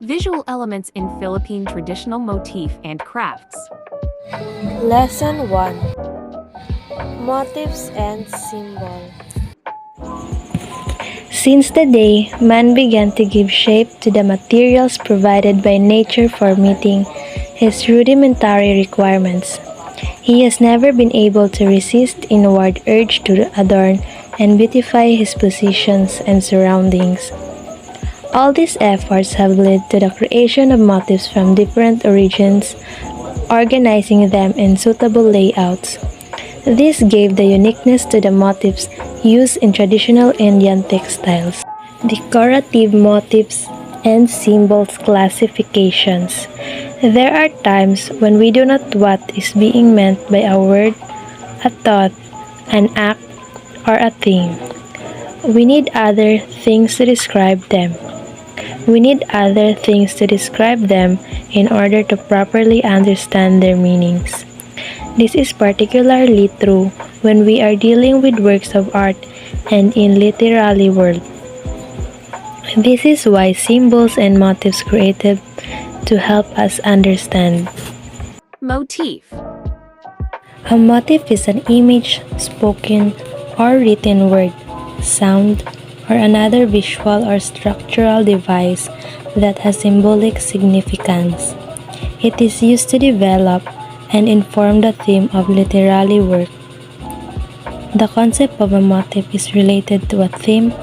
Visual elements in Philippine traditional motif and crafts. Lesson 1: Motifs and Symbol. Since the day man began to give shape to the materials provided by nature for meeting his rudimentary requirements, he has never been able to resist inward urge to adorn and beautify his positions and surroundings. All these efforts have led to the creation of motifs from different origins, organizing them in suitable layouts. This gave the uniqueness to the motifs used in traditional Indian textiles. Decorative motifs and symbols classifications. There are times when we do not know what is being meant by a word, a thought, an act, or a thing. We need other things to describe them. We need other things to describe them in order to properly understand their meanings. This is particularly true when we are dealing with works of art and in literary world. This is why symbols and motifs created to help us understand. Motif. A motif is an image, spoken or written word, sound, or another visual or structural device that has symbolic significance. It is used to develop and inform the theme of literary work. The concept of a motif is related to a theme,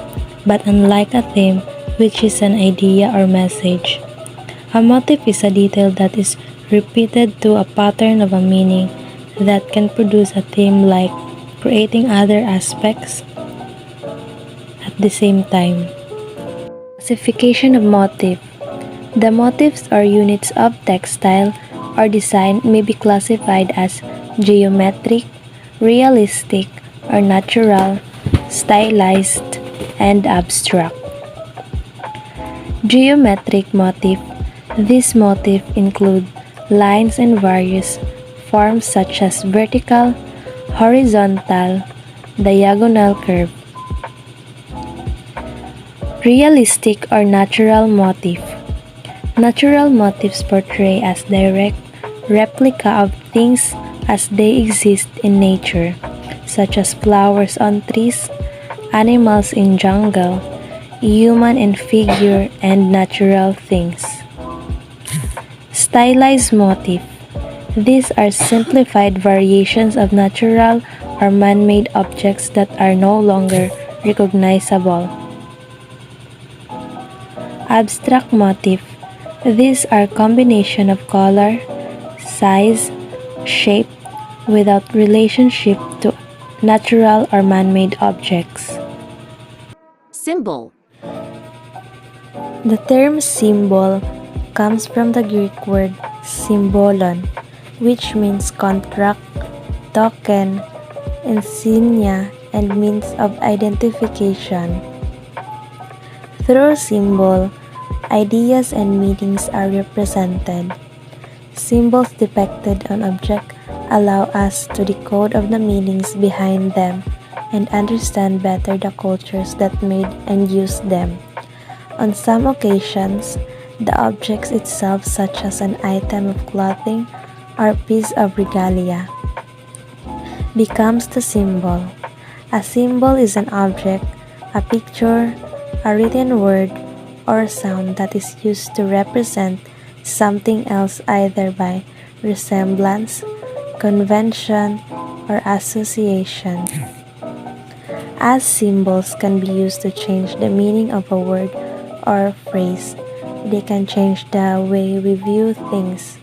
but unlike a theme, which is an idea or message, a motif is a detail that is repeated to a pattern of a meaning that can produce a theme like creating other aspects at the same time. Classification of motif. The motifs or units of textile or design may be classified as geometric, realistic, or natural, stylized, and abstract. Geometric motif. These motifs include lines and various forms such as vertical, horizontal, diagonal curve. Realistic or natural motif. Natural motifs portray as direct replica of things as they exist in nature, such as flowers on trees, animals in jungle, human in figure, and natural things. Stylized motif. These are simplified variations of natural or man-made objects that are no longer recognizable. Abstract motif. These are combination of color, size, shape, without relationship to natural or man-made objects. Symbol. The term symbol comes from the Greek word symbolon, which means contract, token, insignia, and means of identification. Through symbol, ideas and meanings are represented. Symbols depicted on objects allow us to decode of the meanings behind them and understand better the cultures that made and used them. On some occasions, the objects itself, such as an item of clothing or piece of regalia, becomes the symbol. A symbol is an object, a picture, a written word, or sound that is used to represent something else either by resemblance, convention, or association. As symbols can be used to change the meaning of a word or phrase, they can change the way we view things.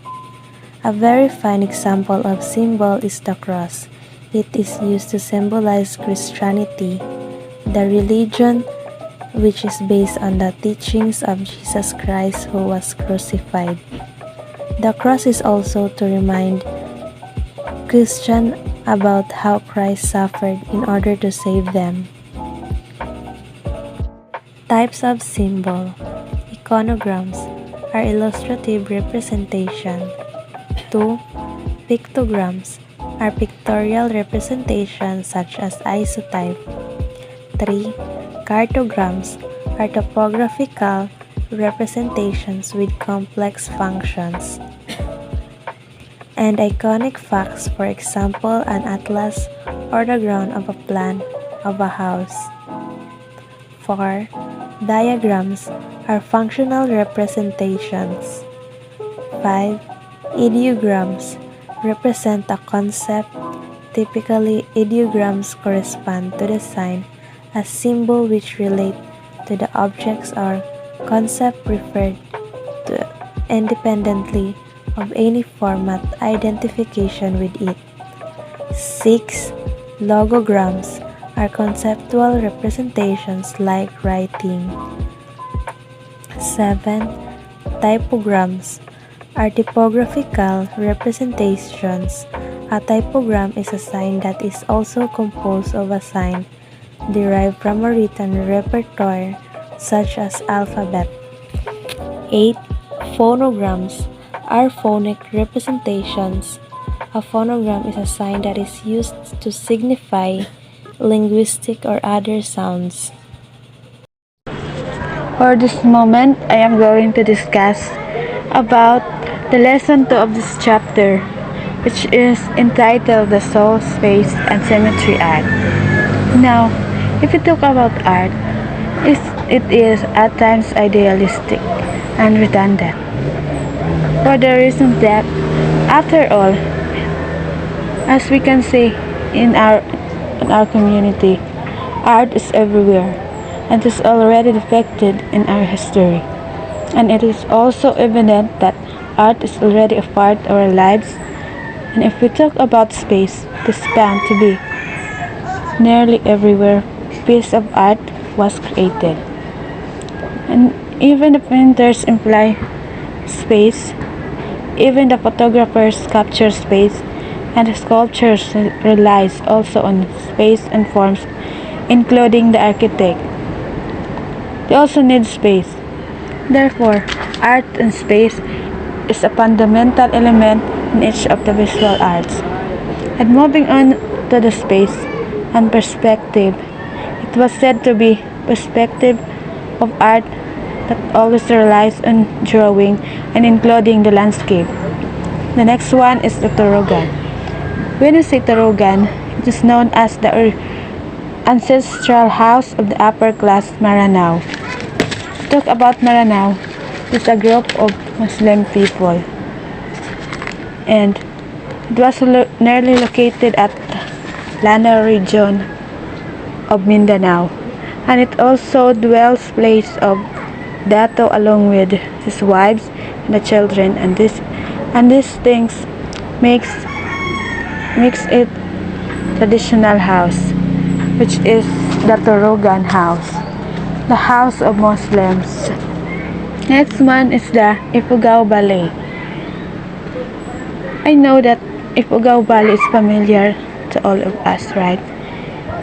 A very fine example of symbol is the cross. It is used to symbolize Christianity, the religion which is based on the teachings of Jesus Christ who was crucified. The cross is also to remind Christians about how Christ suffered in order to save them. Types of symbol. Iconograms are illustrative representation. 2. Pictograms are pictorial representations such as isotype. 3. Cartograms are topographical representations with complex functions, and iconic facts, for example, an atlas or the ground of a plan of a house. 4. Diagrams are functional representations. 5. Ideograms represent a concept. Typically, ideograms correspond to the sign, a symbol which relate to the objects or concept referred to independently of any format identification with it. 6. Logograms are conceptual representations like writing. 7. Typograms are typographical representations. A typogram is a sign that is also composed of a sign derived from a written repertoire such as alphabet. 8. Phonograms are phonic representations. A phonogram is a sign that is used to signify linguistic or other sounds. For this moment, I am going to discuss about the lesson 2 of this chapter, which is entitled The Soul, Space, and Symmetry Art. Now, if we talk about art, it is at times idealistic and redundant. For the reason that, after all, as we can see in our community, art is everywhere and is already depicted in our history. And it is also evident that art is already a part of our lives. And if we talk about space, the span to be nearly everywhere piece of art was created. And even the painters imply space, even the photographers capture space, and the sculptures relies also on space and forms, including the architect. They also need space. Therefore, art and space is a fundamental element in each of the visual arts. And moving on to the space and perspective, it was said to be perspective of art that always relies on drawing and including the landscape. The next one is the Torogan. When we say Torogan, it is known as the ancestral house of the upper class Maranao. Talk about Maranao, it's a group of Muslim people, and it was nearly located at Lanao region of Mindanao, and it also dwells place of Dato along with his wives and the children, and these things makes it traditional house, which is the Torogan house, the house of Muslims. Next one is the Ifugao Valley. I know that Ifugao Valley is familiar to all of us, right?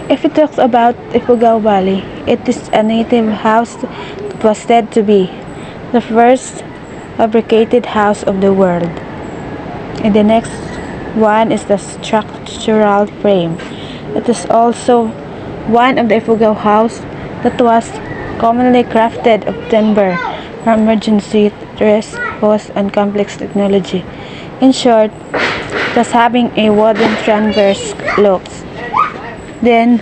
If it talks about Ifugao Valley, it is a native house that was said to be the first fabricated house of the world. And the next one is the structural frame. It is also one of the Ifugao house that was commonly crafted of timber for emergency response and complex technology. In short, just having a wooden transverse looks. Then,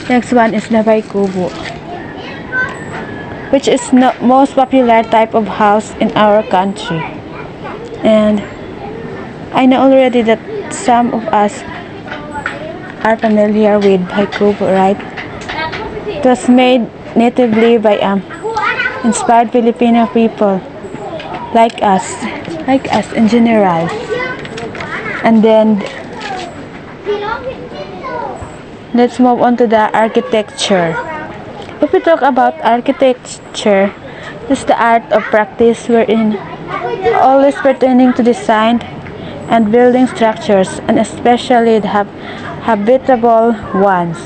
next one is the Baikubo, which is the most popular type of house in our country. And I know already that some of us are familiar with Baikubo, right? It was made natively by inspired Filipino people like us in general. And then let's move on to the architecture. If we talk about architecture, it's the art of practice wherein always pertaining to design and building structures, and especially the habitable ones.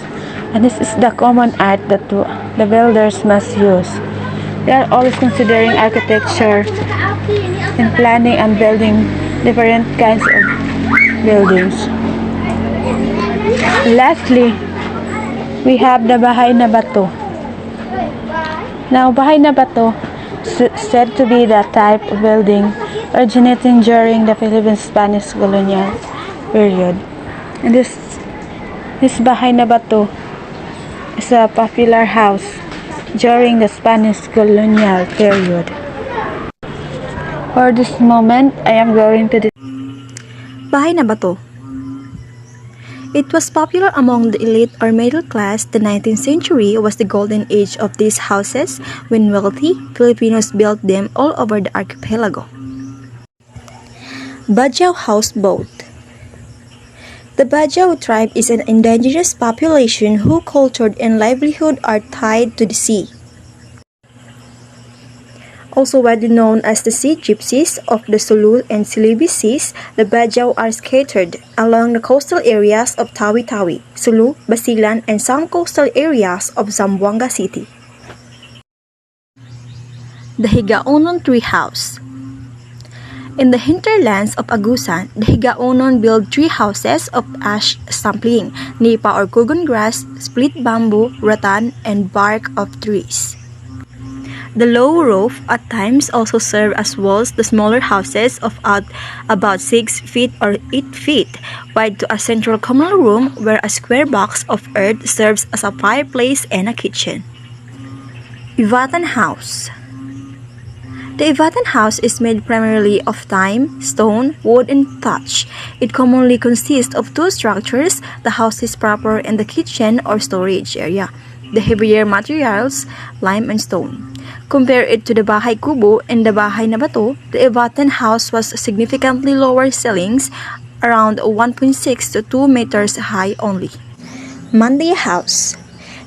And this is the common art that the builders must use. They are always considering architecture in planning and building different kinds of buildings. Lastly, we have the Bahay na Bato. Now, Bahay na Bato said to be the type of building originating during the Philippine-Spanish colonial period. And this bahay na bato is a popular house during the Spanish colonial period. For this moment, I am going to Bahay na bato. It was popular among the elite or middle class. The 19th century was the golden age of these houses when wealthy Filipinos built them all over the archipelago. Bajau houseboat. The Bajau tribe is an indigenous population whose culture and livelihood are tied to the sea. Also widely known as the Sea Gypsies of the Sulu and Silibi Seas, the Bajau are scattered along the coastal areas of Tawi-Tawi, Sulu, Basilan, and some coastal areas of Zamboanga City. The Higaonon Tree House. In the hinterlands of Agusan, the Higaonon build tree houses of ash sapling, nipa or kugon grass, split bamboo, rattan, and bark of trees. The low roof at times also serve as walls. The smaller houses of about 6 feet or 8 feet wide to a central communal room where a square box of earth serves as a fireplace and a kitchen. Ivatan House. The Ivatan house is made primarily of time, stone, wood, and thatch. It commonly consists of two structures, the house is proper and the kitchen or storage area. The heavier materials, lime and stone. Compare it to the Bahay Kubo and the Bahay na Bato, the Ivatan house was significantly lower ceilings, around 1.6 to 2 meters high only. Mandaya House.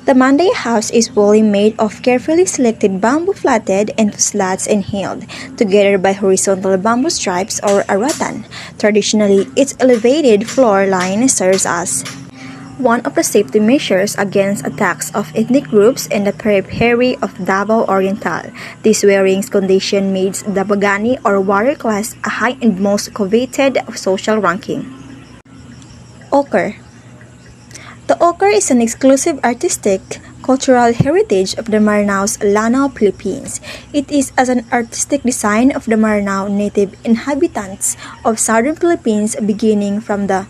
The Mandaya house is wholly made of carefully selected bamboo flatted into slats and held together by horizontal bamboo stripes or a rattan. Traditionally, its elevated floor line serves as one of the safety measures against attacks of ethnic groups in the periphery of Davao Oriental. This wearing condition makes the Bagani or warrior class a high and most coveted social ranking. Ochre. The ochre is an exclusive artistic cultural heritage of the Maranao's Lanao, Philippines. It is as an artistic design of the Maranao native inhabitants of southern Philippines beginning from the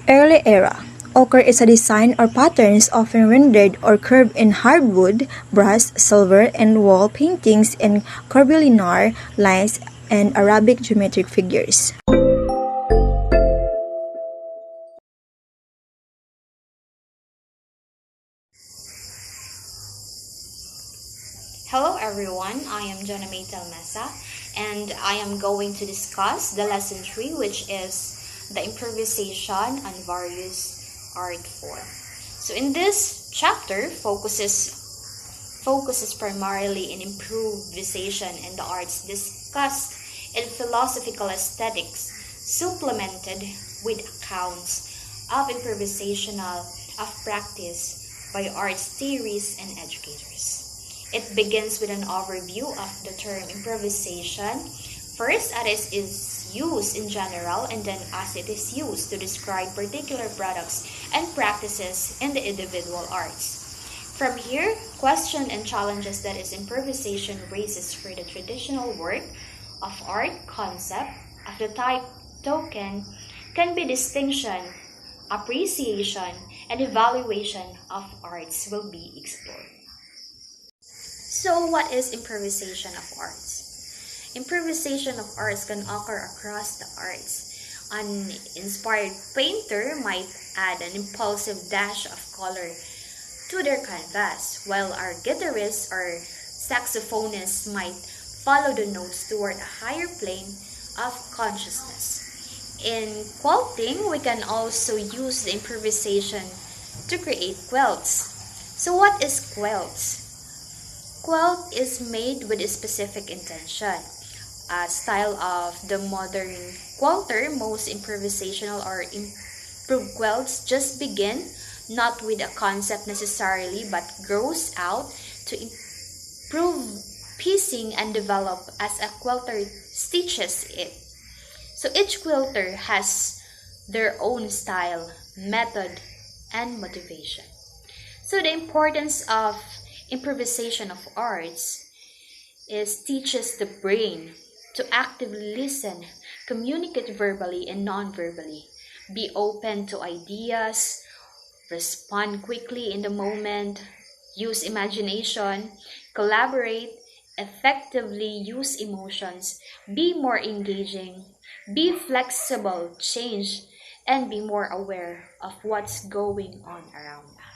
early era. Ochre is a design or patterns often rendered or carved in hardwood, brass, silver, and wall paintings and curvilinear lines and Arabic geometric figures. Hello everyone, I am Jana Maytel Mesa and I am going to discuss the lesson 3, which is the improvisation and various art form. So in this chapter focuses primarily in improvisation and the arts discussed in philosophical aesthetics, supplemented with accounts of improvisational of practice by arts theories and educators. It begins with an overview of the term improvisation. First, as it is used in general, and then as it is used to describe particular products and practices in the individual arts. From here, question and challenges that is improvisation raises for the traditional work of art concept of the type token can be distinction, appreciation, and evaluation of arts will be explored. So what is improvisation of arts? Improvisation of arts can occur across the arts. An inspired painter might add an impulsive dash of color to their canvas, while our guitarists or saxophonists might follow the notes toward a higher plane of consciousness. In quilting, we can also use the improvisation to create quilts. So what is quilts? Quilt is made with a specific intention. A style of the modern quilter, most improvisational or improved quilts just begin not with a concept necessarily, but grows out to improve piecing and develop as a quilter stitches it. So each quilter has their own style, method, and motivation. So the importance of improvisation of arts is teaches the brain to actively listen, communicate verbally and non-verbally, be open to ideas, respond quickly in the moment, use imagination, collaborate, effectively use emotions, be more engaging, be flexible, change, and be more aware of what's going on around us.